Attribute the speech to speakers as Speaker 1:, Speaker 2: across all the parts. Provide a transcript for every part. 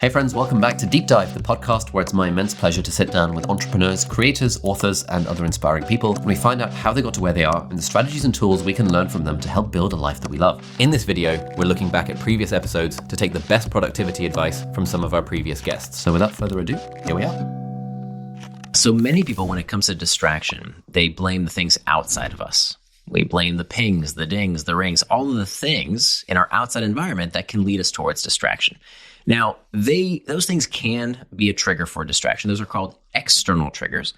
Speaker 1: Hey friends, welcome back to Deep Dive, the podcast where it's my immense pleasure to sit down with entrepreneurs, creators, authors, and other inspiring people, and we find out how they got to where they are and the strategies and tools we can learn from them to help build a life that we love. In this video, we're looking back at previous episodes to take the best productivity advice from some of our previous guests. So without further ado, here we are.
Speaker 2: So many people, when it comes to distraction, they blame the things outside of us. We blame the pings, the dings, the rings, all of the things in our outside environment that can lead us towards distraction. Now, those things can be a trigger for distraction. Those are called external triggers.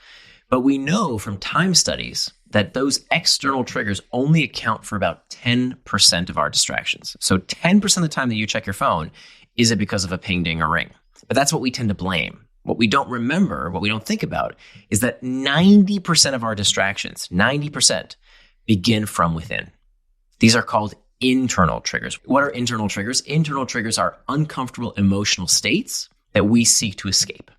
Speaker 2: But we know from time studies that those external triggers only account for about 10% of our distractions. So 10% of the time that you check your phone, is it because of a ping, ding, or ring? But that's what we tend to blame. What we don't remember, what we don't think about, is that 90% of our distractions, 90%, begin from within. These are called internal triggers. What are internal triggers? Internal triggers are uncomfortable emotional states that we seek to escape.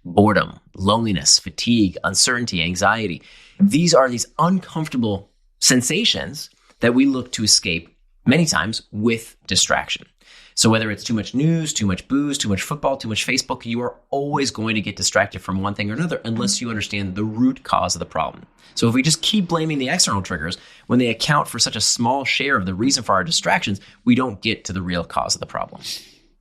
Speaker 2: Boredom, loneliness, fatigue, uncertainty, anxiety. These are these uncomfortable sensations that we look to escape many times with distraction. So whether it's too much news, too much booze, too much football, too much Facebook, you are always going to get distracted from one thing or another unless you understand the root cause of the problem. So if we just keep blaming the external triggers when they account for such a small share of the reason for our distractions, we don't get to the real cause of the problem.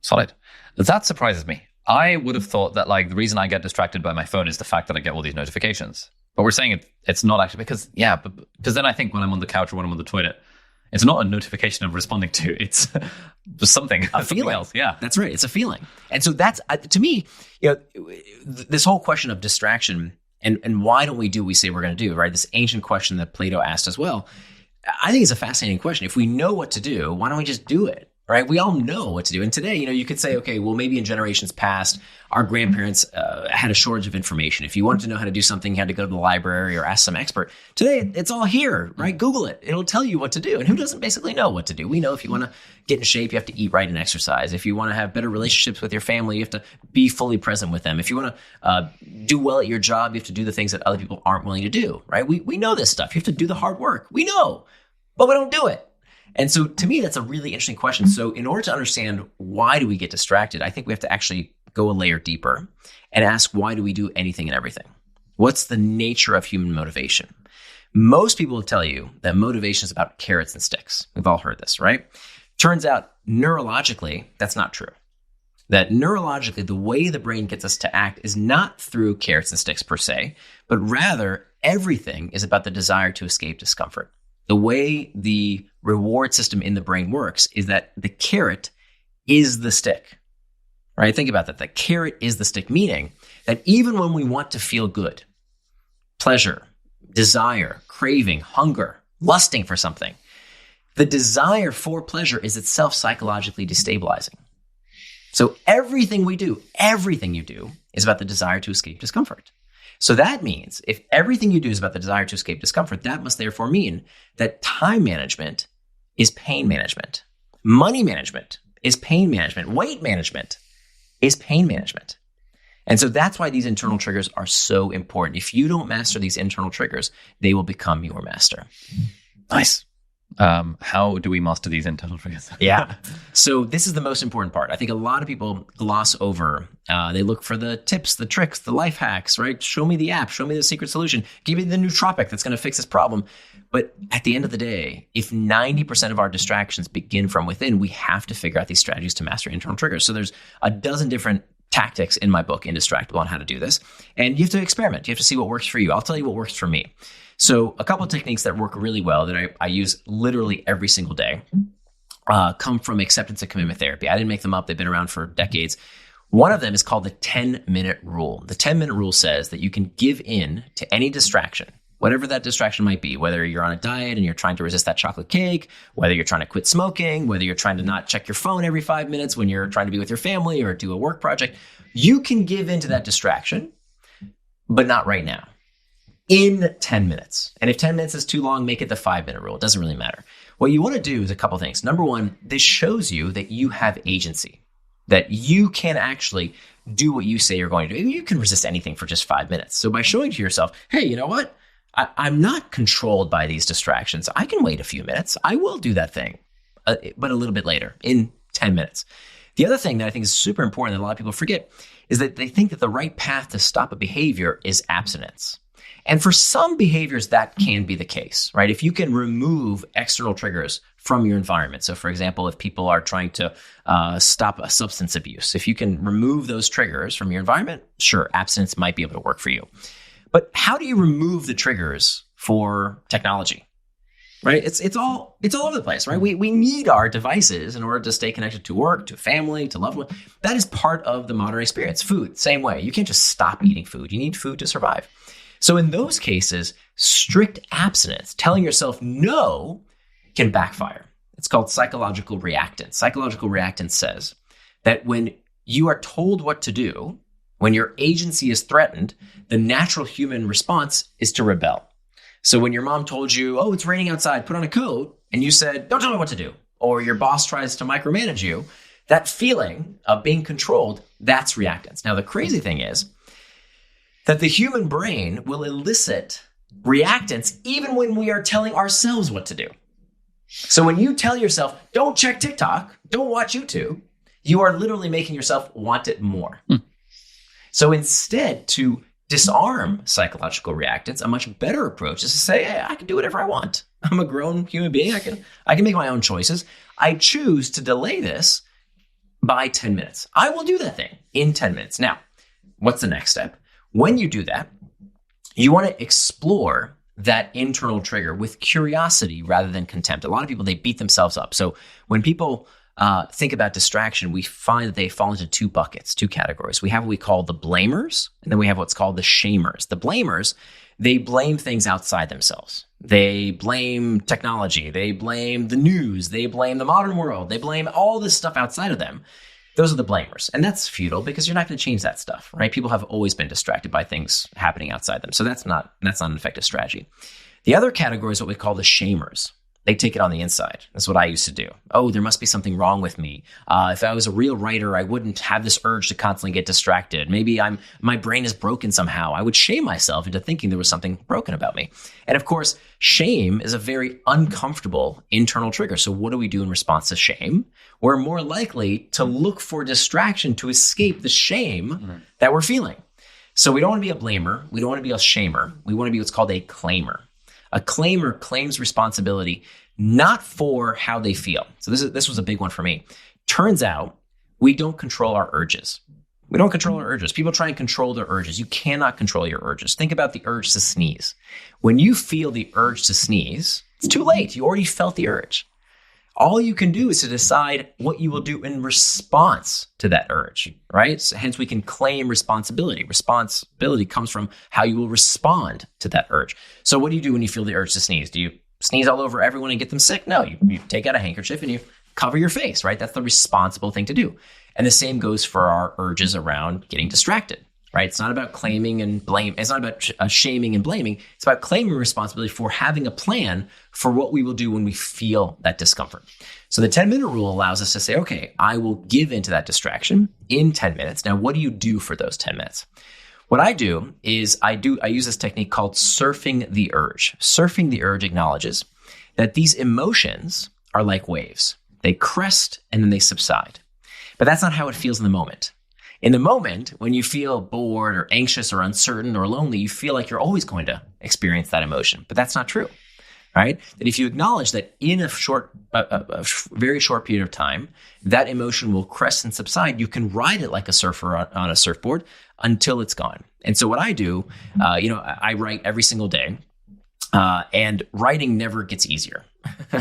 Speaker 3: Solid. That surprises me. I would have thought that the reason I get distracted by my phone is the fact that I get all these notifications. But we're saying it's not actually because then I think when I'm on the couch or when I'm on the toilet, it's not a notification I'm responding to. It's something.
Speaker 2: A feeling.
Speaker 3: Else. Yeah,
Speaker 2: that's right. It's a feeling. And so that's, to me, this whole question of distraction and why don't we do what we say we're going to do, right? This ancient question that Plato asked as well. I think it's a fascinating question. If we know what to do, why don't we just do it? Right? We all know what to do. And today, you could say, okay, well, maybe in generations past, our grandparents had a shortage of information. If you wanted to know how to do something, you had to go to the library or ask some expert. Today, it's all here, right? Google it. It'll tell you what to do. And who doesn't basically know what to do? We know if you want to get in shape, you have to eat right and exercise. If you want to have better relationships with your family, you have to be fully present with them. If you want to do well at your job, you have to do the things that other people aren't willing to do, right? We know this stuff. You have to do the hard work. We know, but we don't do it. And so to me, that's a really interesting question. So in order to understand why do we get distracted, I think we have to actually go a layer deeper and ask, why do we do anything and everything? What's the nature of human motivation? Most people will tell you that motivation is about carrots and sticks. We've all heard this, right? Turns out neurologically, that's not true. That neurologically, the way the brain gets us to act is not through carrots and sticks per se, but rather everything is about the desire to escape discomfort. The way the reward system in the brain works is that the carrot is the stick, right? Think about that. The carrot is the stick, meaning that even when we want to feel good, pleasure, desire, craving, hunger, lusting for something, the desire for pleasure is itself psychologically destabilizing. So everything you do is about the desire to escape discomfort. So that means if everything you do is about the desire to escape discomfort, that must therefore mean that time management is pain management. Money management is pain management. Weight management is pain management. And so that's why these internal triggers are so important. If you don't master these internal triggers, they will become your master.
Speaker 3: Nice. How do we master these internal triggers?
Speaker 2: Yeah. So this is the most important part. I think a lot of people gloss over. They look for the tips, the tricks, the life hacks, right? Show me the app, show me the secret solution, give me the nootropic that's going to fix this problem. But at the end of the day, if 90% of our distractions begin from within, we have to figure out these strategies to master internal triggers. So there's a dozen different tactics in my book, Indistractable, on how to do this. And you have to experiment. You have to see what works for you. I'll tell you what works for me. So a couple of techniques that work really well that I use literally every single day come from acceptance and commitment therapy. I didn't make them up. They've been around for decades. One of them is called the 10-minute rule. The 10-minute rule says that you can give in to any distraction, whatever that distraction might be, whether you're on a diet and you're trying to resist that chocolate cake, whether you're trying to quit smoking, whether you're trying to not check your phone every 5 minutes when you're trying to be with your family or do a work project. You can give in to that distraction, but not right now. In 10 minutes. And if 10 minutes is too long, make it the 5-minute rule. It doesn't really matter. What you want to do is a couple things. Number one, this shows you that you have agency, that you can actually do what you say you're going to do. You can resist anything for just 5 minutes. So by showing to yourself, hey, you know what? I'm not controlled by these distractions. I can wait a few minutes. I will do that thing, but a little bit later, in 10 minutes. The other thing that I think is super important that a lot of people forget is that they think that the right path to stop a behavior is abstinence. And for some behaviors, that can be the case, right? If you can remove external triggers from your environment. So for example, if people are trying to stop a substance abuse, if you can remove those triggers from your environment, sure, abstinence might be able to work for you. But how do you remove the triggers for technology? Right? It's all over the place, right? We need our devices in order to stay connected to work, to family, to loved ones. That is part of the modern experience. Food, same way. You can't just stop eating food. You need food to survive. So in those cases, strict abstinence, telling yourself no, can backfire. It's called psychological reactance. Psychological reactance says that when you are told what to do, when your agency is threatened, the natural human response is to rebel. So when your mom told you, oh, it's raining outside, put on a coat, and you said, don't tell me what to do, or your boss tries to micromanage you, that feeling of being controlled, that's reactance. Now, the crazy thing is that the human brain will elicit reactance even when we are telling ourselves what to do. So when you tell yourself, don't check TikTok, don't watch YouTube, you are literally making yourself want it more. So instead, to disarm psychological reactance, a much better approach is to say, hey, I can do whatever I want. I'm a grown human being. I can make my own choices. I choose to delay this by 10 minutes. I will do that thing in 10 minutes. Now, what's the next step? When you do that, you want to explore that internal trigger with curiosity rather than contempt. A lot of people, they beat themselves up. So when people think about distraction, we find that they fall into two buckets, two categories. We have what we call the blamers, and then we have what's called the shamers. The blamers, they blame things outside themselves. They blame technology. They blame the news. They blame the modern world. They blame all this stuff outside of them. Those are the blamers. And that's futile because you're not going to change that stuff, right? People have always been distracted by things happening outside them. So that's not an effective strategy. The other category is what we call the shamers. They take it on the inside. That's what I used to do. Oh, there must be something wrong with me. If I was a real writer, I wouldn't have this urge to constantly get distracted. Maybe my brain is broken somehow. I would shame myself into thinking there was something broken about me. And of course, shame is a very uncomfortable internal trigger. So what do we do in response to shame? We're more likely to look for distraction to escape the shame that we're feeling. So we don't want to be a blamer. We don't want to be a shamer. We want to be what's called a claimer. A claimer claims responsibility not for how they feel. So this was a big one for me. Turns out we don't control our urges. We don't control our urges. People try and control their urges. You cannot control your urges. Think about the urge to sneeze. When you feel the urge to sneeze, it's too late. You already felt the urge. All you can do is to decide what you will do in response to that urge, right? So hence we can claim responsibility. Responsibility comes from how you will respond to that urge. So what do you do when you feel the urge to sneeze? Do you sneeze all over everyone and get them sick? No, you take out a handkerchief and you cover your face, right? That's the responsible thing to do. And the same goes for our urges around getting distracted, right? It's not about claiming and blame. It's not about shaming and blaming. It's about claiming responsibility for having a plan for what we will do when we feel that discomfort. So the 10-minute rule allows us to say, okay, I will give into that distraction in 10 minutes. Now, what do you do for those 10 minutes? What I do is I use this technique called surfing the urge. Surfing the urge acknowledges that these emotions are like waves. They crest and then they subside. But that's not how it feels in the moment. In the moment, when you feel bored or anxious or uncertain or lonely, you feel like you're always going to experience that emotion. But that's not true, right? That if you acknowledge that in a very short period of time, that emotion will crest and subside, you can ride it like a surfer on a surfboard until it's gone. And so what I do, I write every single day, and writing never gets easier.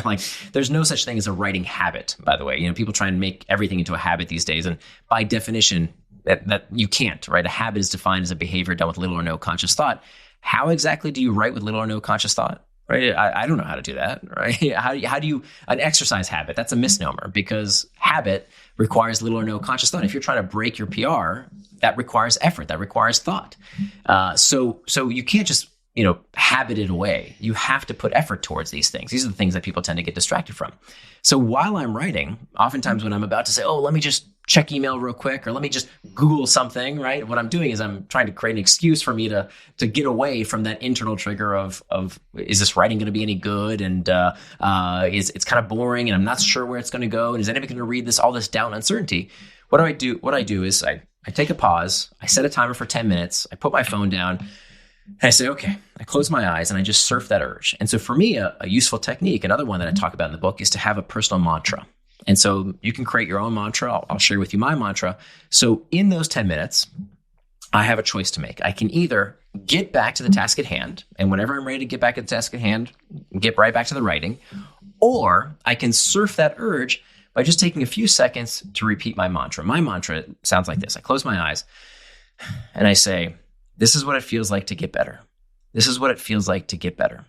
Speaker 2: Like there's no such thing as a writing habit, by the way. People try and make everything into a habit these days. And by definition, that you can't, right? A habit is defined as a behavior done with little or no conscious thought. How exactly do you write with little or no conscious thought? Right? I don't know how to do that, right? How do you, an exercise habit, that's a misnomer because habit requires little or no conscious thought. If you're trying to break your PR, that requires effort, that requires thought. So you can't just, habit it away. You have to put effort towards these things. These are the things that people tend to get distracted from. So while I'm writing, oftentimes when I'm about to say, oh, let me just check email real quick, or let me just Google something, right? What I'm doing is I'm trying to create an excuse for me to get away from that internal trigger of is this writing going to be any good? And it's kind of boring and I'm not sure where it's going to go. And is anybody going to read this, all this doubt and uncertainty? What I do is I take a pause, I set a timer for 10 minutes, I put my phone down, and I say, okay, I close my eyes and I just surf that urge. And so for me, a useful technique, another one that I talk about in the book, is to have a personal mantra. And so you can create your own mantra. I'll share with you my mantra. So in those 10 minutes, I have a choice to make. I can either get back to the task at hand, and whenever I'm ready to get back to the task at hand, get right back to the writing, or I can surf that urge by just taking a few seconds to repeat my mantra. My mantra sounds like this. I close my eyes and I say, this is what it feels like to get better. This is what it feels like to get better.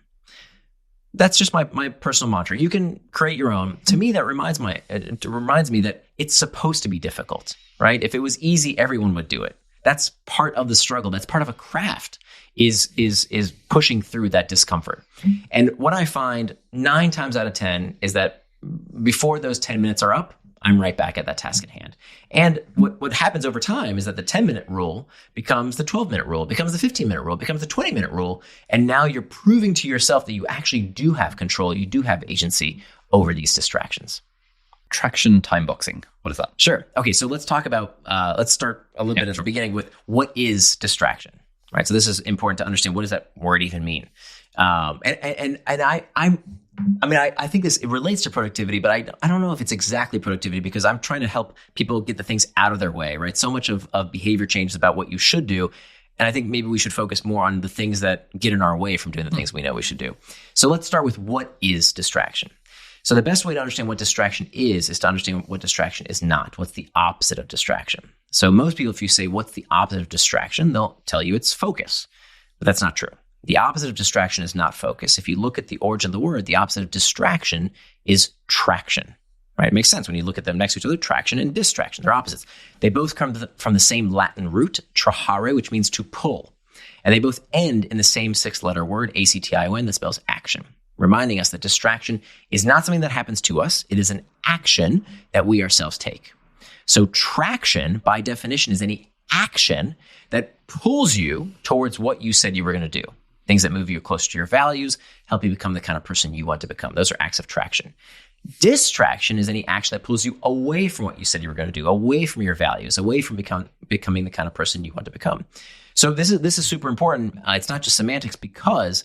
Speaker 2: That's just my personal mantra. You can create your own. To me, it reminds me that it's supposed to be difficult, right? If it was easy, everyone would do it. That's part of the struggle. That's part of a craft, is pushing through that discomfort. And what I find 9 times out of 10 is that before those 10 minutes are up, I'm right back at that task at hand. And what happens over time is that the 10-minute rule becomes the 12-minute rule, becomes the 15-minute rule, becomes the 20-minute rule. And now you're proving to yourself that you actually do have control, you do have agency over these distractions.
Speaker 3: Traction timeboxing. What is that?
Speaker 2: Sure. Okay, so let's talk about, let's start a little bit at the beginning with what is distraction, right? So this is important to understand. What does that word even mean? I think it relates to productivity, but I don't know if it's exactly productivity, because I'm trying to help people get the things out of their way, right? So much of behavior change is about what you should do. And I think maybe we should focus more on the things that get in our way from doing the things we know we should do. So let's start with what is distraction. So the best way to understand what distraction is to understand what distraction is not. What's the opposite of distraction? So most people, if you say, what's the opposite of distraction? They'll tell you it's focus, but that's not true. The opposite of distraction is not focus. If you look at the origin of the word, the opposite of distraction is traction, right? It makes sense when you look at them next to each other. Traction and distraction, they're opposites. They both come from the same Latin root, trahare, which means to pull. And they both end in the same 6-letter word, A-C-T-I-O-N, that spells action, reminding us that distraction is not something that happens to us. It is an action that we ourselves take. So traction, by definition, is any action that pulls you towards what you said you were going to do. Things that move you closer to your values, help you become the kind of person you want to become. Those are acts of traction. Distraction is any action that pulls you away from what you said you were going to do, away from your values, away from becoming the kind of person you want to become. So this is super important. It's not just semantics, because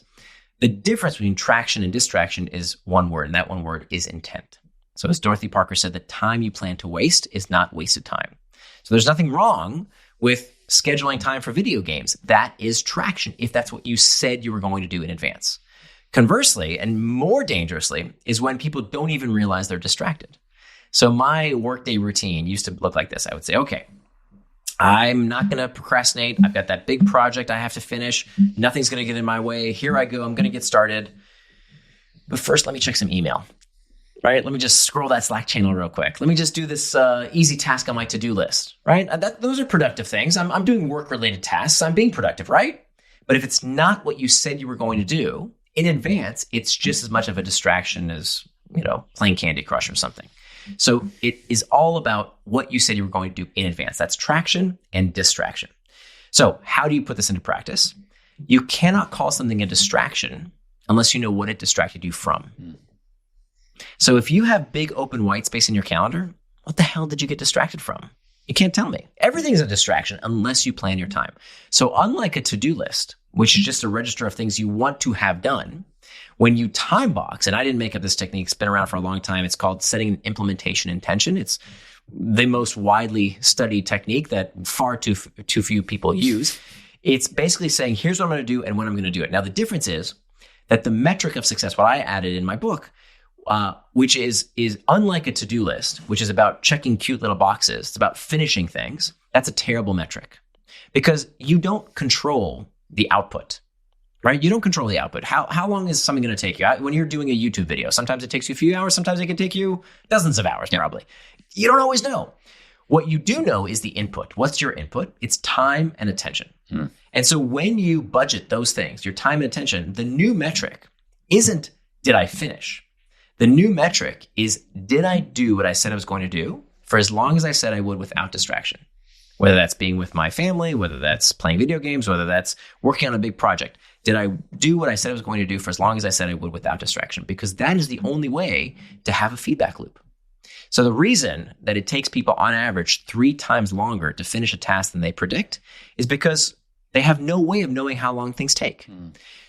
Speaker 2: the difference between traction and distraction is one word, and that one word is intent. So as Dorothy Parker said, the time you plan to waste is not wasted time. So there's nothing wrong with scheduling time for video games. That is traction, if that's what you said you were going to do in advance. Conversely, and more dangerously, is when people don't even realize they're distracted. So my workday routine used to look like this. I would say, okay, I'm not going to procrastinate. I've got that big project I have to finish. Nothing's going to get in my way. Here I go. I'm going to get started. But first, let me check some email. Right? Let me just scroll that Slack channel real quick. Let me just do this easy task on my to-do list, right? Those are productive things. I'm doing work-related tasks. I'm being productive, right? But if it's not what you said you were going to do in advance, it's just as much of a distraction as, playing Candy Crush or something. So it is all about what you said you were going to do in advance. That's traction and distraction. So how do you put this into practice? You cannot call something a distraction unless you know what it distracted you from. So if you have big open white space in your calendar, what the hell did you get distracted from? You can't tell me. Everything's a distraction unless you plan your time. So unlike a to-do list, which is just a register of things you want to have done, when you time box, and I didn't make up this technique, it's been around for a long time. It's called setting an implementation intention. It's the most widely studied technique that far too few people use. It's basically saying, here's what I'm going to do and when I'm going to do it. Now, the difference is that the metric of success, what I added in my book, which is unlike a to-do list, which is about checking cute little boxes. It's about finishing things. That's a terrible metric because you don't control the output, right? You don't control the output. How long is something going to take you? When you're doing a YouTube video, sometimes it takes you a few hours. Sometimes it can take you dozens of hours, probably. You don't always know. What you do know is the input. What's your input? It's time and attention. And so when you budget those things, your time and attention, the new metric isn't, did I finish? The new metric is, did I do what I said I was going to do for as long as I said I would without distraction. Whether that's being with my family, whether that's playing video games, whether that's working on a big project. Did I do what I said I was going to do for as long as I said I would without distraction? Because that is the only way to have a feedback loop. So the reason that it takes people on average 3 times longer to finish a task than they predict is because they have no way of knowing how long things take.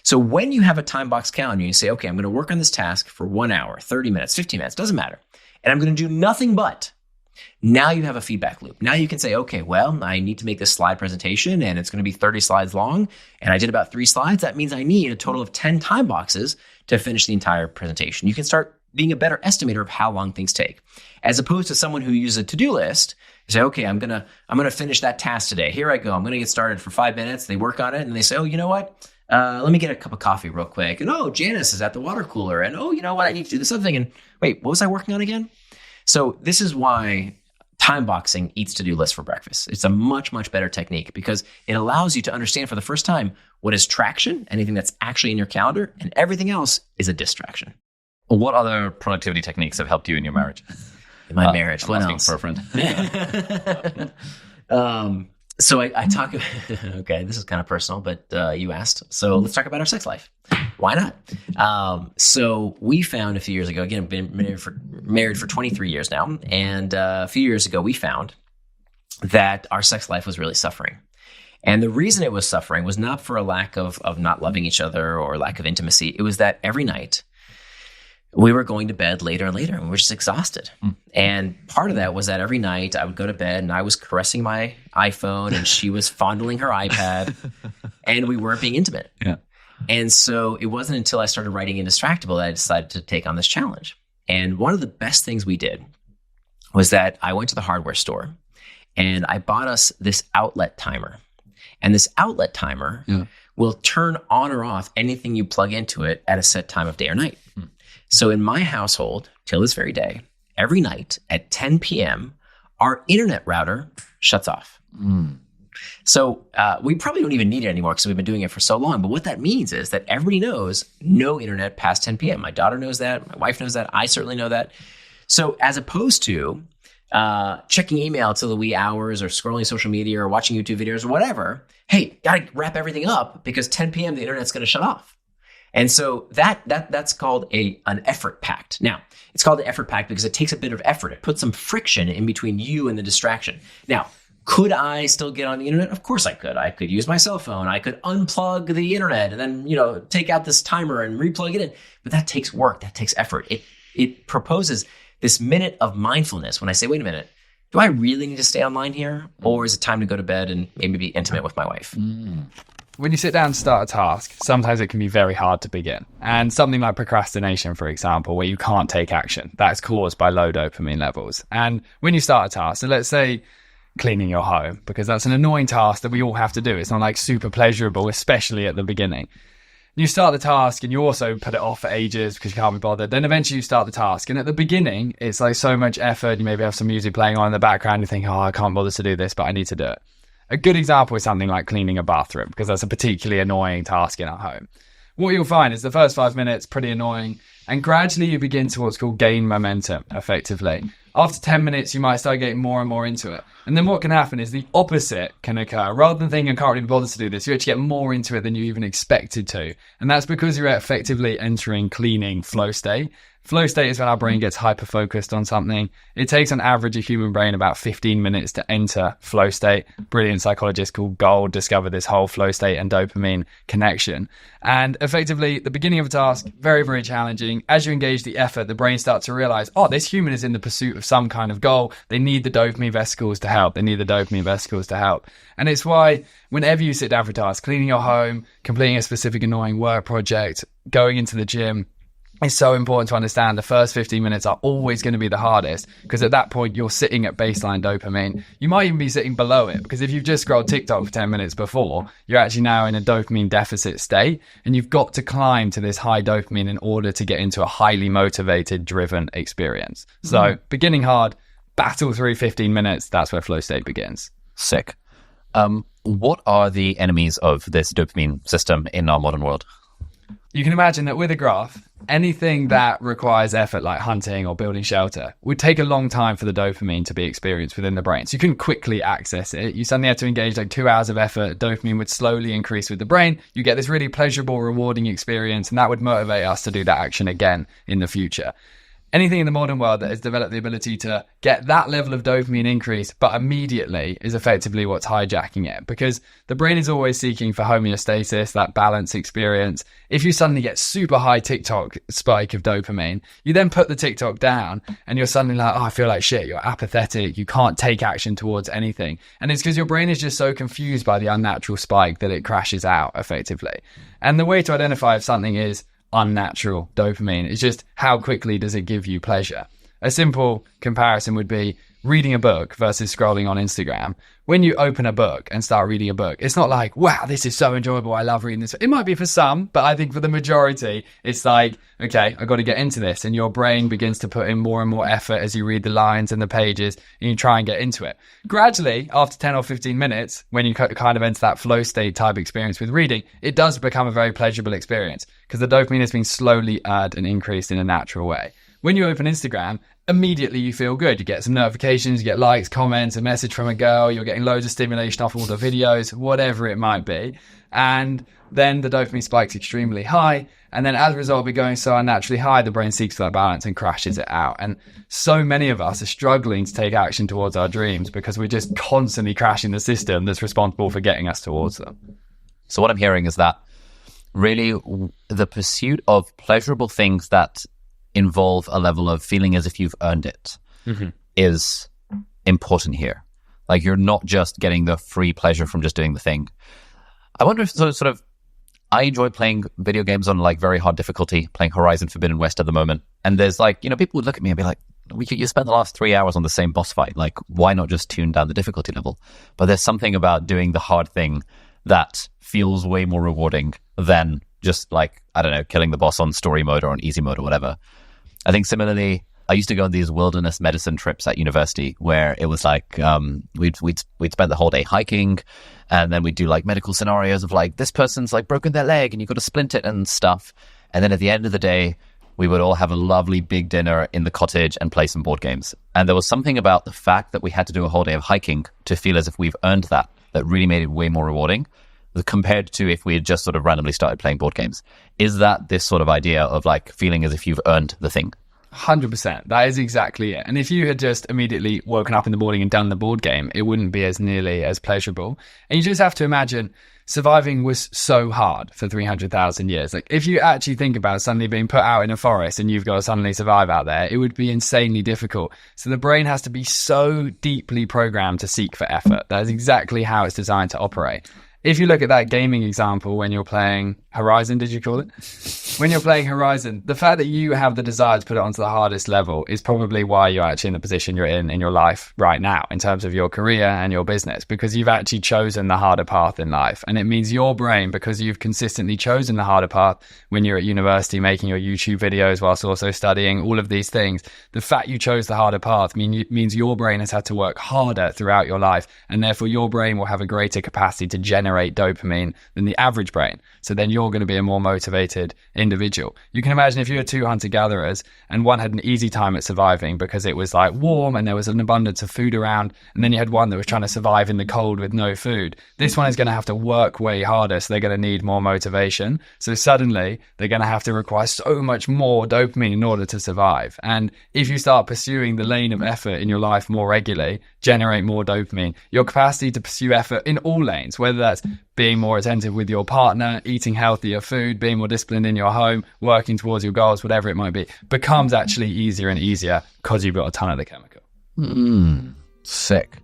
Speaker 2: So when you have a time box calendar, you say, okay, I'm going to work on this task for 1 hour, 30 minutes, 15 minutes, doesn't matter. And I'm going to do nothing but. Now you have a feedback loop. Now you can say, okay, well, I need to make this slide presentation and it's going to be 30 slides long. And I did about 3 slides. That means I need a total of 10 time boxes to finish the entire presentation. You can start being a better estimator of how long things take, as opposed to someone who uses a to-do list. You say, okay, I'm gonna finish that task today. Here I go. I'm gonna get started for 5 minutes. They work on it and they say, oh, you know what? Let me get a cup of coffee real quick. And oh, Janice is at the water cooler. And oh, you know what? I need to do this other thing. And wait, what was I working on again? So this is why time boxing eats to-do lists for breakfast. It's a much, much better technique because it allows you to understand for the first time what is traction, anything that's actually in your calendar, and everything else is a distraction.
Speaker 3: What other productivity techniques have helped you in your marriage?
Speaker 2: In my marriage, what else?
Speaker 3: For a friend.
Speaker 2: So I talk, okay, this is kind of personal, but you asked. So let's talk about our sex life. Why not? So we found a few years ago, again, I've been married for 23 years now. And a few years ago, we found that our sex life was really suffering. And the reason it was suffering was not for a lack of not loving each other or lack of intimacy. It was that every night we were going to bed later and later and we were just exhausted. And part of that was that every night I would go to bed and I was caressing my iPhone and she was fondling her iPad and we weren't being intimate.
Speaker 3: Yeah.
Speaker 2: And so it wasn't until I started writing Indistractable that I decided to take on this challenge. And one of the best things we did was that I went to the hardware store and I bought us this outlet timer. And this outlet timer will turn on or off anything you plug into it at a set time of day or night. So in my household, till this very day, every night at 10 p.m., our internet router shuts off. So we probably don't even need it anymore because we've been doing it for so long. But what that means is that everybody knows no internet past 10 p.m. My daughter knows that. My wife knows that. I certainly know that. So as opposed to checking email till the wee hours or scrolling social media or watching YouTube videos or whatever, hey, got to wrap everything up because 10 p.m. the internet's going to shut off. And so that's called an effort pact. Now, it's called an effort pact because it takes a bit of effort. It puts some friction in between you and the distraction. Now, could I still get on the internet? Of course I could. I could use my cell phone. I could unplug the internet and then, take out this timer and replug it in. But that takes work. That takes effort. It proposes this minute of mindfulness when I say, wait a minute, do I really need to stay online here? Or is it time to go to bed and maybe be intimate with my wife?
Speaker 4: When you sit down to start a task, sometimes it can be very hard to begin. And something like procrastination, for example, where you can't take action, that's caused by low dopamine levels. And when you start a task, so let's say cleaning your home, because that's an annoying task that we all have to do. It's not like super pleasurable, especially at the beginning. You start the task and you also put it off for ages because you can't be bothered. Then eventually you start the task. And at the beginning, it's like so much effort. You maybe have some music playing on in the background. You think, oh, I can't bother to do this, but I need to do it. A good example is something like cleaning a bathroom, because that's a particularly annoying task in our home. What you'll find is the first 5 minutes, pretty annoying. And gradually you begin to what's called gain momentum, effectively. After 10 minutes, you might start getting more and more into it. And then what can happen is the opposite can occur. Rather than thinking, I can't really bother to do this, you actually get more into it than you even expected to. And that's because you're effectively entering cleaning flow state. Flow state is when our brain gets hyper-focused on something. It takes on average a human brain about 15 minutes to enter flow state. Brilliant psychologist called Gold discovered this whole flow state and dopamine connection. And effectively, the beginning of a task, very, very challenging. As you engage the effort, the brain starts to realize, oh, this human is in the pursuit of some kind of goal. They need the dopamine vesicles to help. And it's why whenever you sit down for a task, cleaning your home, completing a specific annoying work project, going into the gym, it's so important to understand the first 15 minutes are always going to be the hardest, because at that point you're sitting at baseline dopamine. You might even be sitting below it, because if you've just scrolled TikTok for 10 minutes before, you're actually now in a dopamine deficit state, and you've got to climb to this high dopamine in order to get into a highly motivated, driven experience. So beginning hard, battle through 15 minutes, that's where flow state begins.
Speaker 3: Sick. What are the enemies of this dopamine system in our modern world?
Speaker 4: you can imagine that with a graph, anything that requires effort like hunting or building shelter would take a long time for the dopamine to be experienced within the brain. So you couldn't quickly access it. You suddenly had to engage like 2 hours of effort. Dopamine would slowly increase with the brain. You get this really pleasurable, rewarding experience, and that would motivate us to do that action again in the future. Anything in the modern world that has developed the ability to get that level of dopamine increase, but immediately, is effectively what's hijacking it, because the brain is always seeking for homeostasis, that balance experience. If you suddenly get super high TikTok spike of dopamine, you then put the TikTok down and you're suddenly like, oh, I feel like shit. You're apathetic. You can't take action towards anything. And it's because your brain is just so confused by the unnatural spike that it crashes out effectively. And the way to identify if something is unnatural dopamine is just how quickly does it give you pleasure. A simple comparison would be reading a book versus scrolling on Instagram. When you open a book and start reading a book, it's not like, wow, this is so enjoyable, I love reading this. It might be for some, but I think for the majority, it's like, okay, I've got to get into this. And your brain begins to put in more and more effort as you read the lines and the pages and you try and get into it. Gradually, after 10 or 15 minutes, when you kind of enter that flow state type experience with reading, it does become a very pleasurable experience because the dopamine has been slowly earned and increased in a natural way. When you open Instagram, immediately you feel good. You get some notifications, you get likes, comments, a message from a girl, you're getting loads of stimulation off all the videos, whatever it might be. And then the dopamine spike's extremely high. And then as a result of it going so unnaturally high, the brain seeks for that balance and crashes it out. And so many of us are struggling to take action towards our dreams because we're just constantly crashing the system that's responsible for getting us towards them.
Speaker 3: So what I'm hearing is that really the pursuit of pleasurable things that involve a level of feeling as if you've earned it is important here. Like you're not just getting the free pleasure from just doing the thing. I wonder if sort of I enjoy playing video games on like very hard difficulty, playing Horizon Forbidden West at the moment. And there's like, people would look at me and be like, you spent the last 3 hours on the same boss fight. Like, why not just tune down the difficulty level? But there's something about doing the hard thing that feels way more rewarding than just like, I don't know, killing the boss on story mode or on easy mode or whatever. I think similarly, I used to go on these wilderness medicine trips at university where it was like we'd spend the whole day hiking, and then we'd do like medical scenarios of like this person's like broken their leg and you've got to splint it and stuff. And then at the end of the day, we would all have a lovely big dinner in the cottage and play some board games. And there was something about the fact that we had to do a whole day of hiking to feel as if we've earned that really made it way more rewarding compared to if we had just sort of randomly started playing board games. Is that this sort of idea of like feeling as if you've earned the thing?
Speaker 4: 100%. That is exactly it. And if you had just immediately woken up in the morning and done the board game, it wouldn't be as nearly as pleasurable. And you just have to imagine surviving was so hard for 300,000 years. Like if you actually think about suddenly being put out in a forest and you've got to suddenly survive out there, it would be insanely difficult. So the brain has to be so deeply programmed to seek for effort. That is exactly how it's designed to operate. If you look at that gaming example when you're playing Horizon, did you call it? When you're playing Horizon, the fact that you have the desire to put it onto the hardest level is probably why you're actually in the position you're in your life right now in terms of your career and your business, because you've actually chosen the harder path in life. And it means your brain, because you've consistently chosen the harder path when you're at university making your YouTube videos whilst also studying all of these things, the fact you chose the harder path means your brain has had to work harder throughout your life, and therefore your brain will have a greater capacity to generate dopamine than the average brain. So then you're going to be a more motivated individual. You can imagine if you were two hunter-gatherers and one had an easy time at surviving because it was like warm and there was an abundance of food around, and then you had one that was trying to survive in the cold with no food. This one is going to have to work way harder, so they're going to need more motivation. So suddenly they're going to have to require so much more dopamine in order to survive. And if you start pursuing the lane of effort in your life more regularly, generate more dopamine, your capacity to pursue effort in all lanes, whether that's being more attentive with your partner, eating healthier food, being more disciplined in your home, working towards your goals, whatever it might be, becomes actually easier and easier because you've got a ton of the chemical.
Speaker 3: Sick.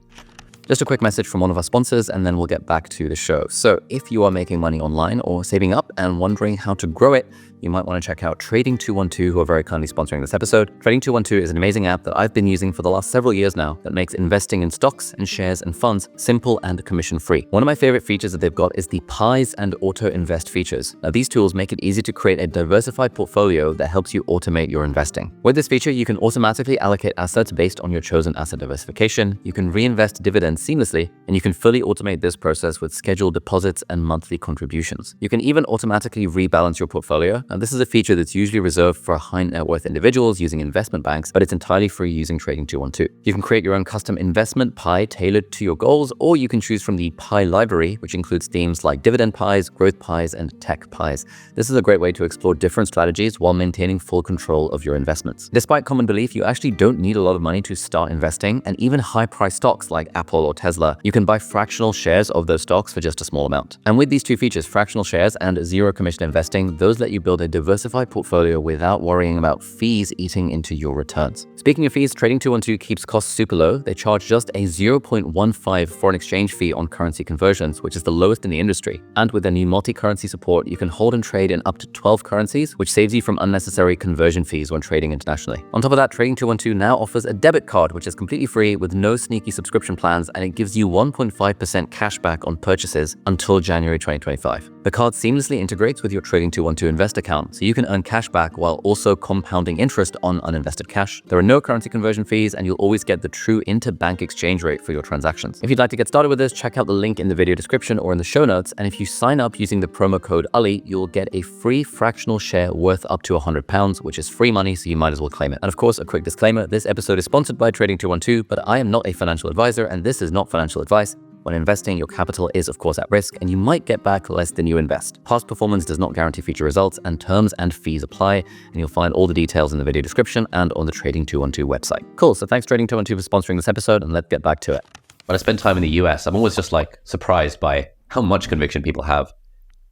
Speaker 1: Just a quick message from one of our sponsors, and then we'll get back to the show. So if you are making money online or saving up and wondering how to grow it, you might want to check out Trading 212, who are very kindly sponsoring this episode. Trading 212 is an amazing app that I've been using for the last several years now that makes investing in stocks and shares and funds simple and commission-free. One of my favorite features that they've got is the Pies and Auto Invest features. Now, these tools make it easy to create a diversified portfolio that helps you automate your investing. With this feature, you can automatically allocate assets based on your chosen asset diversification. You can reinvest dividends payments seamlessly, and you can fully automate this process with scheduled deposits and monthly contributions. You can even automatically rebalance your portfolio, and this is a feature that's usually reserved for high net worth individuals using investment banks, but it's entirely free using Trading 212. You can create your own custom investment pie tailored to your goals, or you can choose from the pie library, which includes themes like dividend pies, growth pies, and tech pies. This is a great way to explore different strategies while maintaining full control of your investments. Despite common belief, you actually don't need a lot of money to start investing, and even high-priced stocks like Apple or Tesla, you can buy fractional shares of those stocks for just a small amount. And with these two features, fractional shares and zero commission investing, those let you build a diversified portfolio without worrying about fees eating into your returns. Speaking of fees, Trading 212 keeps costs super low. They charge just a 0.15 foreign exchange fee on currency conversions, which is the lowest in the industry. And with their new multi-currency support, you can hold and trade in up to 12 currencies, which saves you from unnecessary conversion fees when trading internationally. On top of that, Trading 212 now offers a debit card, which is completely free with no sneaky subscription plans, and it gives you 1.5% cash back on purchases until January 2025. The card seamlessly integrates with your Trading 212 Invest account, so you can earn cash back while also compounding interest on uninvested cash. There are no currency conversion fees, and you'll always get the true interbank exchange rate for your transactions. If you'd like to get started with this, check out the link in the video description or in the show notes, and if you sign up using the promo code ULI, you'll get a free fractional share worth up to £100, which is free money, so you might as well claim it. And of course, a quick disclaimer, this episode is sponsored by Trading 212, but I am not a financial advisor, and this is not financial advice. When investing, your capital is of course at risk, and you might get back less than you invest. Past performance does not guarantee future results, and terms and fees apply, and you'll find all the details in the video description and on the Trading 212 website. Cool, so thanks Trading 212 for sponsoring this episode, and let's get back to it.
Speaker 5: When I spend time in the US, I'm always just like surprised by how much conviction people have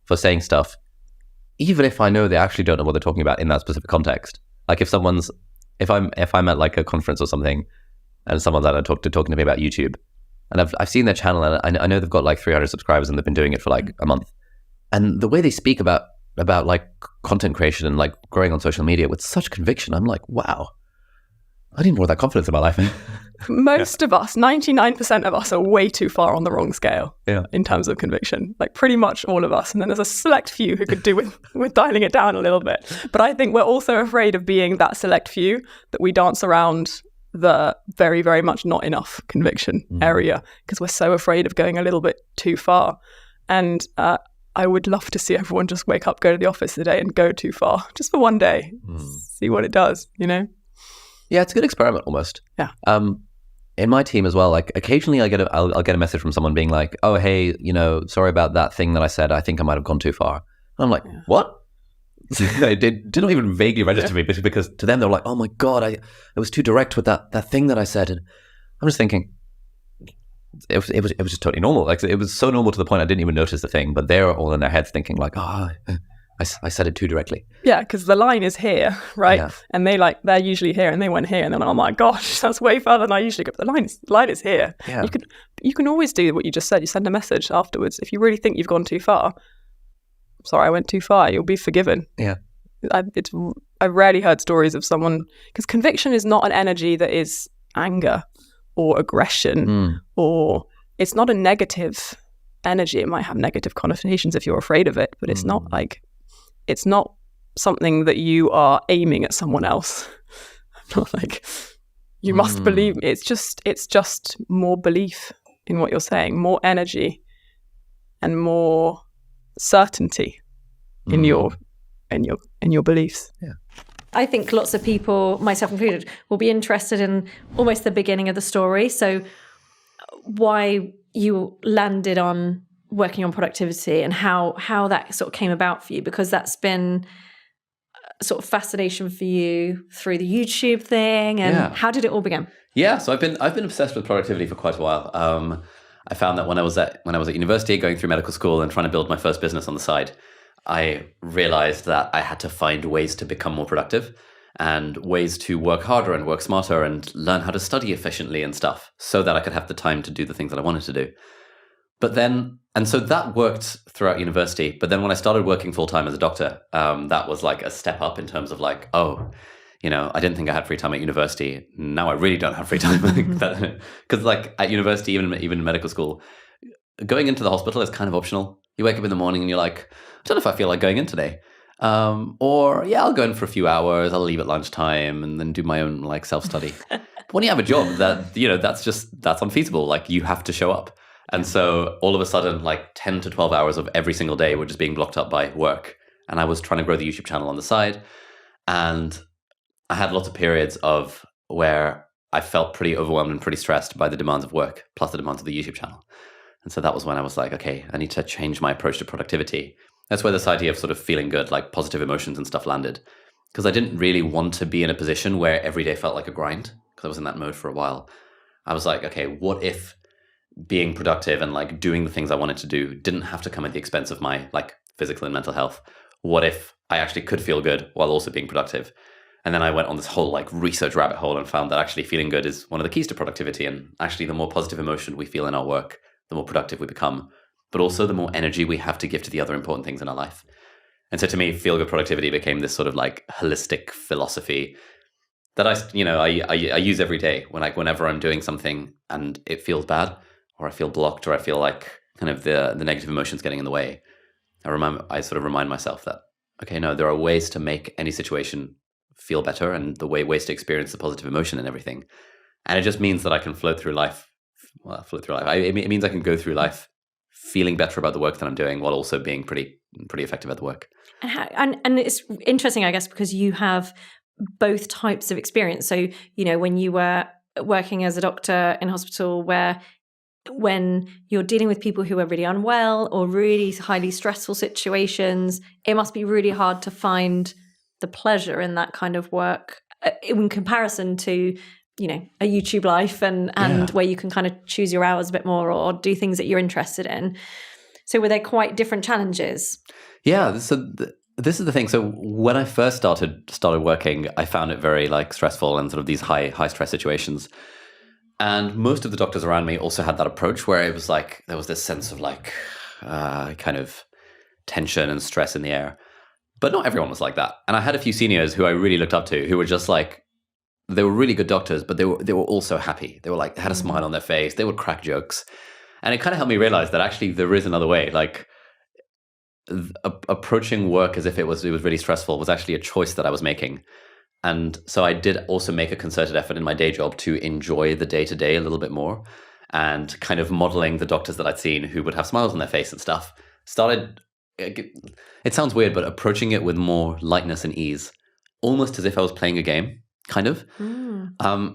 Speaker 5: for saying stuff, even if I know they actually don't know what they're talking about in that specific context. Like if I'm at like a conference or something, and someone's talking to me about YouTube, and I've seen their channel, and I know they've got like 300 subscribers, and they've been doing it for like a month. And the way they speak about like content creation and like growing on social media with such conviction, I'm like, wow, I need more of that confidence in my life.
Speaker 6: Most of us, 99% of us, are way too far on the wrong scale in terms of conviction. Like pretty much all of us. And then there's a select few who could do with dialing it down a little bit. But I think we're also afraid of being that select few that we dance around the very, very much not enough conviction area, because we're so afraid of going a little bit too far. And I would love to see everyone just wake up, go to the office today and go too far, just for one day, see what it does, you know?
Speaker 5: Yeah, it's a good experiment almost.
Speaker 6: Yeah.
Speaker 5: In my team as well, like occasionally I'll get a message from someone being like, oh, hey, sorry about that thing that I said. I think I might have gone too far. And I'm like, what? It did not even vaguely register me, because to them, they were like, oh my God, I was too direct with that thing that I said. And I'm just thinking, it was just totally normal. Like it was so normal to the point I didn't even notice the thing, but they're all in their heads thinking like, I said it too directly.
Speaker 6: Yeah, because the line is here, right? Yeah. And they're usually here, and they went here, and they're like, oh my gosh, that's way further than I usually go. But the line is here.
Speaker 5: Yeah.
Speaker 6: You can always do what you just said. You send a message afterwards. If you really think you've gone too far, sorry, I went too far, you'll be forgiven.
Speaker 5: Yeah.
Speaker 6: I've rarely heard stories of someone, because conviction is not an energy that is anger or aggression, or it's not a negative energy. It might have negative connotations if you're afraid of it, but it's not something that you are aiming at someone else. Not like you must believe me. It's just more belief in what you're saying, more energy, and more certainty in your beliefs.
Speaker 5: Yeah.
Speaker 7: I think lots of people, myself included, will be interested in almost the beginning of the story. So why you landed on working on productivity and how that sort of came about for you, because that's been sort of fascination for you through the YouTube thing. And how did it all begin?
Speaker 1: Yeah, so I've been obsessed with productivity for quite a while. I found that when I was at university, going through medical school and trying to build my first business on the side, I realized that I had to find ways to become more productive and ways to work harder and work smarter and learn how to study efficiently and stuff, so that I could have the time to do the things that I wanted to do. So that worked throughout university. But then when I started working full-time as a doctor, that was like a step up in terms of like, I didn't think I had free time at university. Now I really don't have free time. Because like at university, even in medical school, going into the hospital is kind of optional. You wake up in the morning and you're like, I don't know if I feel like going in today.
Speaker 5: Or I'll go in for a few hours, I'll leave at lunchtime and then do my own like self-study. But when you have a job that's unfeasible. Like you have to show up. And so all of a sudden, like 10 to 12 hours of every single day were just being blocked up by work. And I was trying to grow the YouTube channel on the side. And I had lots of periods of where I felt pretty overwhelmed and pretty stressed by the demands of work, plus the demands of the YouTube channel. And so that was when I was like, okay, I need to change my approach to productivity. That's where this idea of sort of feeling good, like positive emotions and stuff landed. Because I didn't really want to be in a position where every day felt like a grind, because I was in that mode for a while. I was like, okay, what if being productive and like doing the things I wanted to do didn't have to come at the expense of my like physical and mental health? What if I actually could feel good while also being productive? And then I went on this whole like research rabbit hole and found that actually feeling good is one of the keys to productivity. And actually the more positive emotion we feel in our work, the more productive we become, but also the more energy we have to give to the other important things in our life. And so to me, feel good productivity became this sort of like holistic philosophy that I use every day whenever I'm doing something and it feels bad, or I feel blocked, or I feel like kind of the negative emotions getting in the way. I sort of remind myself that, okay, no, there are ways to make any situation feel better, and ways to experience the positive emotion and everything. And it just means that I can float through life. It means I can go through life feeling better about the work that I'm doing while also being pretty effective at the work.
Speaker 7: And it's interesting, I guess, because you have both types of experience. So, when you were working as a doctor in hospital, when you're dealing with people who are really unwell or really highly stressful situations, it must be really hard to find the pleasure in that kind of work in comparison to, a YouTube life and where you can kind of choose your hours a bit more or do things that you're interested in. So were they quite different challenges?
Speaker 5: Yeah. So this is the thing. So when I first started working, I found it very like stressful and sort of these high stress situations. And most of the doctors around me also had that approach where it was like, there was this sense of like kind of tension and stress in the air. But not everyone was like that. And I had a few seniors who I really looked up to who were just like, they were really good doctors, but they were also happy. They were like, they had a smile on their face. They would crack jokes. And it kind of helped me realize that actually there is another way. Like approaching work as if it was really stressful was actually a choice that I was making. And so I did also make a concerted effort in my day job to enjoy the day-to-day a little bit more, and kind of modeling the doctors that I'd seen who would have smiles on their face and stuff. It sounds weird, but approaching it with more lightness and ease, almost as if I was playing a game, kind of. And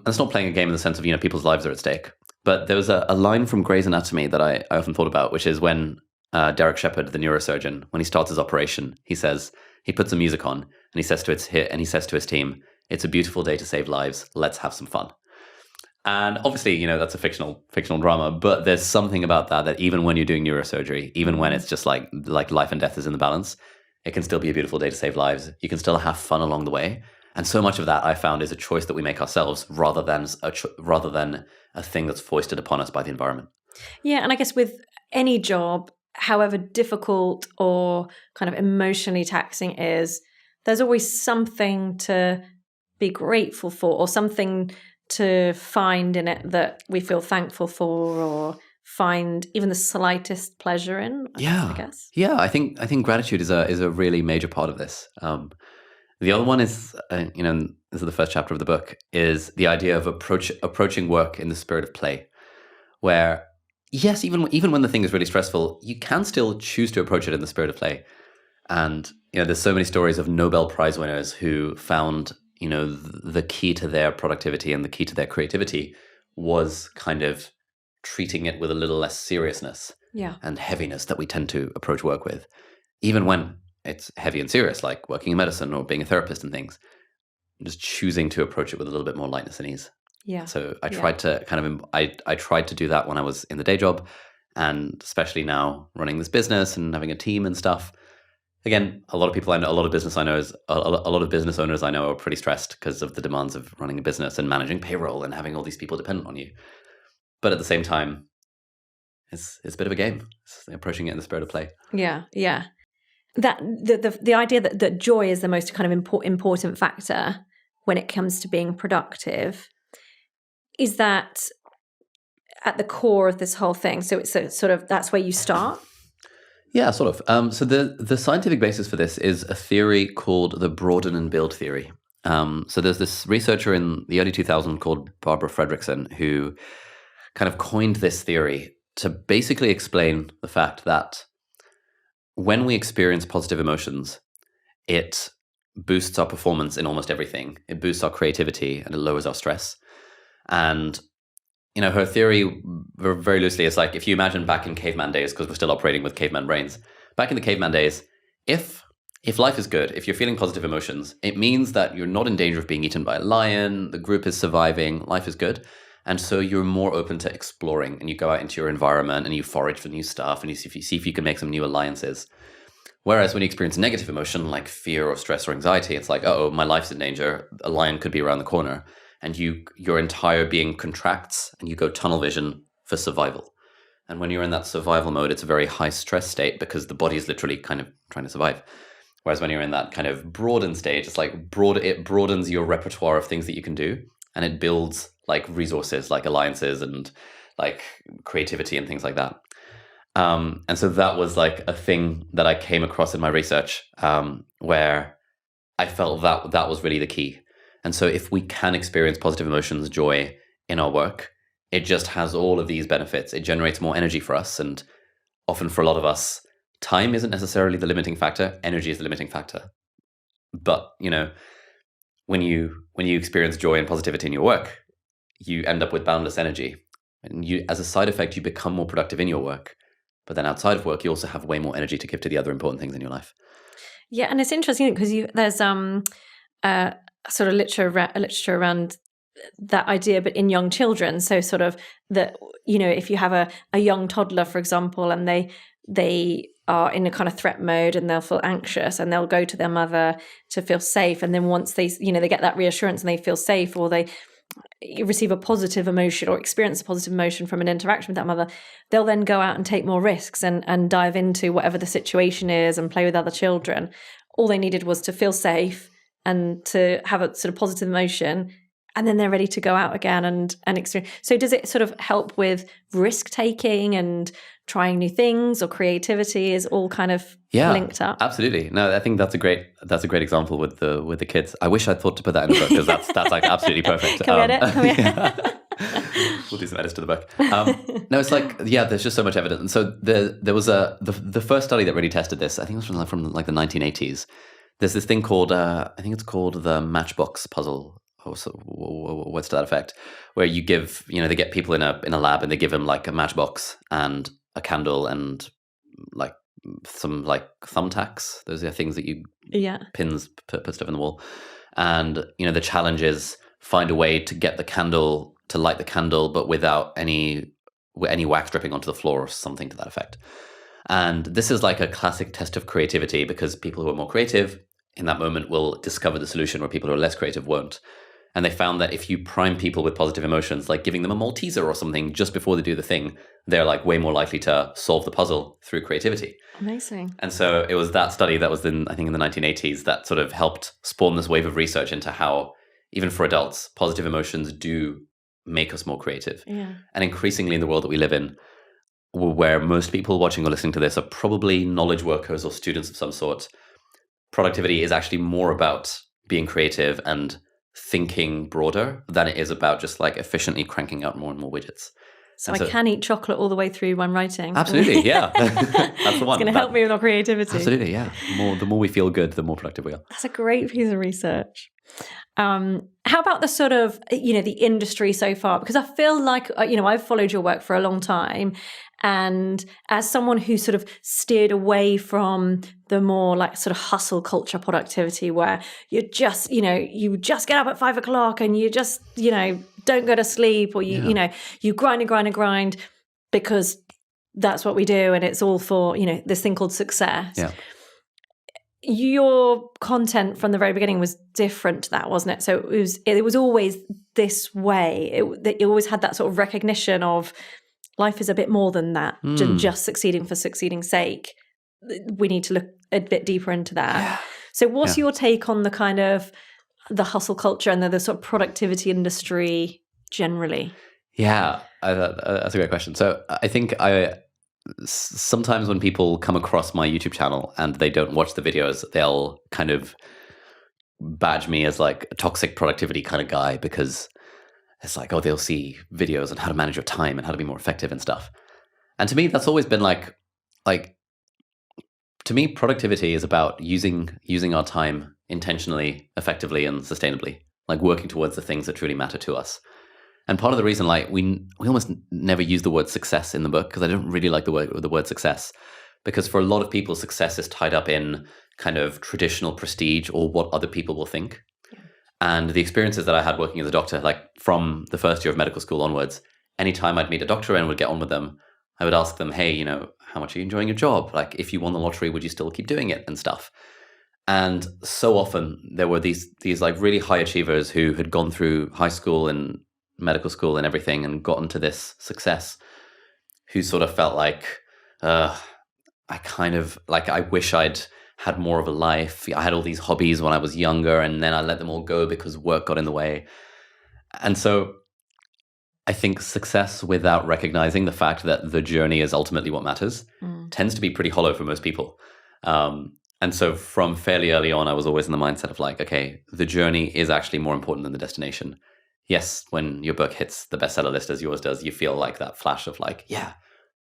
Speaker 5: it's not playing a game in the sense of, people's lives are at stake. But there was a line from Grey's Anatomy that I often thought about, which is when Derek Shepherd, the neurosurgeon, when he starts his operation, he says, he puts the music on and he says to his team, "It's a beautiful day to save lives. Let's have some fun." And obviously, that's a fictional drama, but there's something about that even when you're doing neurosurgery, even when it's just like life and death is in the balance, it can still be a beautiful day to save lives. You can still have fun along the way. And so much of that I found is a choice that we make ourselves rather than a thing that's foisted upon us by the environment.
Speaker 7: Yeah, and I guess with any job, however difficult or kind of emotionally taxing it is, there's always something to be grateful for or something to find in it that we feel thankful for or find even the slightest pleasure in, I guess.
Speaker 5: Yeah, I think gratitude is a really major part of this. The other one is, this is the first chapter of the book, is the idea of approaching work in the spirit of play, where, yes, even when the thing is really stressful, you can still choose to approach it in the spirit of play. And, there's so many stories of Nobel Prize winners who found, the key to their productivity and the key to their creativity was kind of treating it with a little less seriousness and heaviness that we tend to approach work with, even when it's heavy and serious, like working in medicine or being a therapist and things. Just choosing to approach it with a little bit more lightness and ease. Yeah. So I tried to I tried to do that when I was in the day job, and especially now running this business and having a team and stuff. Again, a lot of people I know, a lot of business owners I know are pretty stressed because of the demands of running a business and managing payroll and having all these people dependent on you. But at the same time, it's a bit of a game. It's approaching it in the spirit of play.
Speaker 7: Yeah, yeah. That the idea that joy is the most kind of important factor when it comes to being productive, is that at the core of this whole thing? So it's sort of, that's where you start?
Speaker 1: Yeah, sort of. So the scientific basis for this is a theory called the Broaden and Build theory. So there's this researcher in the early 2000s called Barbara Fredrickson who kind of coined this theory to basically explain the fact that when we experience positive emotions, it boosts our performance in almost everything. It boosts our creativity and it lowers our stress. And, you know, her theory very loosely is like, if you imagine back in caveman days, because we're still operating with caveman brains, back in the caveman days, if life is good, if you're feeling positive emotions, it means that you're not in danger of being eaten by a lion, the group is surviving, life is good. And so you're more open to exploring and you go out into your environment and you forage for new stuff and you see if you can make some new alliances. Whereas when you experience negative emotion like fear or stress or anxiety, it's like, oh, my life's in danger. A lion could be around the corner. And your entire being contracts and you go tunnel vision for survival. And when you're in that survival mode, it's a very high stress state because the body is literally kind of trying to survive. Whereas when you're in that kind of broaden stage, it's like it broadens your repertoire of things that you can do. And it builds like resources, like alliances and like creativity and things like that. And so that was like a thing that I came across in my research where I felt that was really the key. And so if we can experience positive emotions, joy in our work, it just has all of these benefits. It generates more energy for us. And often for a lot of us, time isn't necessarily the limiting factor. Energy is the limiting factor. But, you know, when you experience joy and positivity in your work, you end up with boundless energy. And you, as a side effect, you become more productive in your work. But then outside of work, you also have way more energy to give to the other important things in your life.
Speaker 7: Yeah, and it's interesting because there's sort of literature around that idea, but in young children. So sort of that, you know, if you have a young toddler, for example, and they are in a kind of threat mode and they'll feel anxious and they'll go to their mother to feel safe. And then once they get that reassurance and they feel safe, or they receive a positive emotion or experience a positive emotion from an interaction with that mother, they'll then go out and take more risks and dive into whatever the situation is and play with other children. All they needed was to feel safe and to have a sort of positive emotion, and then they're ready to go out again and experience. So does it sort of help with risk taking and trying new things, or creativity is all kind of linked up?
Speaker 1: Absolutely. No, I think that's a great example with the kids. I wish I'd thought to put that in the book because that's like absolutely perfect.
Speaker 7: Can we edit?
Speaker 1: We'll do some edits to the book. No, it's like, yeah, there's just so much evidence. And so there was the first study that really tested this. I think it was from like the 1980s. There's this thing called I think it's called the matchbox puzzle, or what's to that effect, where you give, you know, they get people in a lab and they give them like a matchbox and a candle and like some like thumbtacks. Those are things that you pins put stuff in the wall. And, you know, the challenge is find a way to get the candle to light the candle, but without any wax dripping onto the floor or something to that effect. And this is like a classic test of creativity, because people who are more creative in that moment will discover the solution where people who are less creative won't. And they found that if you prime people with positive emotions, like giving them a Malteser or something just before they do the thing, they're like way more likely to solve the puzzle through creativity.
Speaker 7: Amazing.
Speaker 1: And so it was that study that was I think in the 1980s that sort of helped spawn this wave of research into how, even for adults, positive emotions do make us more creative.
Speaker 7: Yeah.
Speaker 1: And increasingly in the world that we live in, where most people watching or listening to this are probably knowledge workers or students of some sort, productivity is actually more about being creative and thinking broader than it is about just like efficiently cranking out more and more widgets.
Speaker 7: So I can eat chocolate all the way through when writing.
Speaker 1: Absolutely, yeah. That's the one.
Speaker 7: It's going to help me with our creativity.
Speaker 1: Absolutely, yeah. The more we feel good, the more productive we are.
Speaker 7: That's a great piece of research. How about the sort of, you know, the industry so far? Because I feel like, you know, I've followed your work for a long time. And as someone who sort of steered away from the more like sort of hustle culture productivity, where you just, you know, you just get up at 5 o'clock and you just, you know, don't go to sleep, or you know, you grind and grind and grind because that's what we do. And it's all for, you know, this thing called success.
Speaker 1: Yeah.
Speaker 7: Your content from the very beginning was different to that, wasn't it? So it was always this way. It always had that sort of recognition of life is a bit more than that, than just succeeding for succeeding's sake. We need to look a bit deeper into that. Yeah. So what's your take on the kind of the hustle culture and the sort of productivity industry generally?
Speaker 1: Yeah, that's a great question. So I think
Speaker 5: sometimes when people come across my YouTube channel and they don't watch the videos, they'll kind of badge me as like a toxic productivity kind of guy, because it's like, oh, they'll see videos on how to manage your time and how to be more effective and stuff. And to me, that's always been like to me, productivity is about using our time intentionally, effectively, and sustainably, like working towards the things that truly matter to us. And part of the reason, like, we almost never use the word success in the book, because I don't really like the word success, because for a lot of people, success is tied up in kind of traditional prestige or what other people will think. Yeah. And the experiences that I had working as a doctor, like from the first year of medical school onwards, anytime I'd meet a doctor and would get on with them, I would ask them, hey, how much are you enjoying your job? Like, if you won the lottery, would you still keep doing it and stuff? And so often there were these like really high achievers who had gone through high school and medical school and everything and gotten to this success, who sort of felt like, I wish I'd had more of a life. I had all these hobbies when I was younger, and then I let them all go because work got in the way. And so I think success without recognizing the fact that the journey is ultimately what matters tends to be pretty hollow for most people. And so from fairly early on, I was always in the mindset of like, okay, the journey is actually more important than the destination. Yes, when your book hits the bestseller list as yours does, you feel like that flash of like, yeah.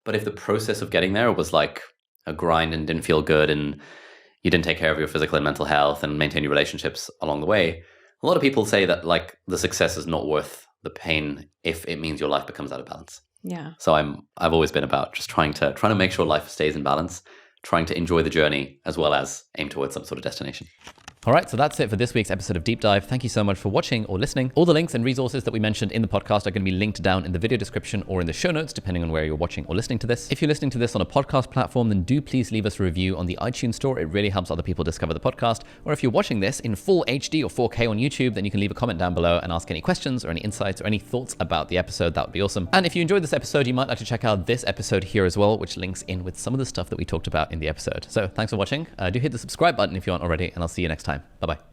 Speaker 5: But if the process of getting there was like a grind and didn't feel good, and you didn't take care of your physical and mental health and maintain your relationships along the way, a lot of people say that like the success is not worth the pain if it means your life becomes out of balance.
Speaker 7: Yeah.
Speaker 5: So I've always been about just trying to make sure life stays in balance, trying to enjoy the journey as well as aim towards some sort of destination.
Speaker 1: All right, so that's it for this week's episode of Deep Dive. Thank you so much for watching or listening. All the links and resources that we mentioned in the podcast are going to be linked down in the video description or in the show notes, depending on where you're watching or listening to this. If you're listening to this on a podcast platform, then do please leave us a review on the iTunes store. It really helps other people discover the podcast. Or if you're watching this in full HD or 4K on YouTube, then you can leave a comment down below and ask any questions or any insights or any thoughts about the episode. That would be awesome. And if you enjoyed this episode, you might like to check out this episode here as well, which links in with some of the stuff that we talked about in the episode. So thanks for watching. Do hit the subscribe button if you aren't already, and I'll see you next time. Bye-bye.